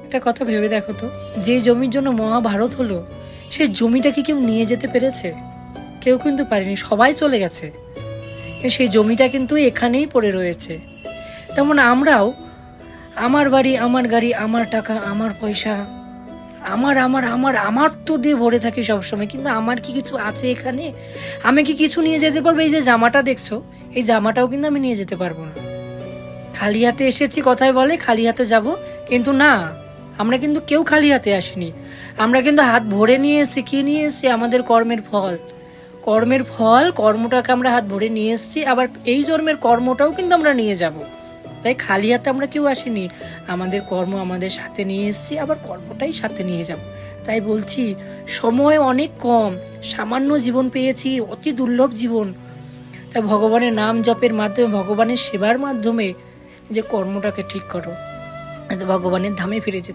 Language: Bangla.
একটা কথা ভেবে দেখো তো, যে জমির জন্য মহাভারত হলো, সেই জমিটা কি কেউ নিয়ে যেতে পেরেছে? কেউ কিন্তু পারেনি, সবাই চলে গেছে। সেই জমিটা কিন্তু এখানেই পড়ে রয়েছে। তেমন আমরাও, আমার বাড়ি, আমার গাড়ি, আমার টাকা, আমার পয়সা, আমার আমার আমার আমার তো দিয়ে ভরে থাকি সবসময়, কিন্তু আমার কি কিছু আছে এখানে? আমি কি কিছু নিয়ে যেতে পারবো? এই যে জামাটা দেখছো, এই জামাটাও কিন্তু আমি নিয়ে যেতে পারবো না। খালি হাতে এসেছি, কথায় বলে খালি হাতে যাব, কিন্তু না, আমরা কিন্তু কেউ খালি হাতে আসিনি। আমরা কিন্তু হাত ভরে নিয়ে এসেছি। কি নিয়ে এসেছি? আমাদের কর্মের ফল। কর্মের ফল, কর্মটাকে আমরা হাত ভরে নিয়ে এসেছি, আবার এই জন্মের কর্মটাও কিন্তু আমরা নিয়ে যাব। তাই খালি হাতে আমরা কেউ আসিনি, আমাদের কর্ম আমাদের সাথে নিয়ে এসেছি, আবার কর্মটাই সাথে নিয়ে যাব। তাই বলছি, সময় অনেক কম, সামান্য জীবন পেয়েছি, অতি দুর্লভ জীবন। তাই ভগবানের নাম জপের মাধ্যমে, ভগবানের সেবার মাধ্যমে যে কর্মটাকে ঠিক করো, ভগবানের ধামে ফিরে যেতে।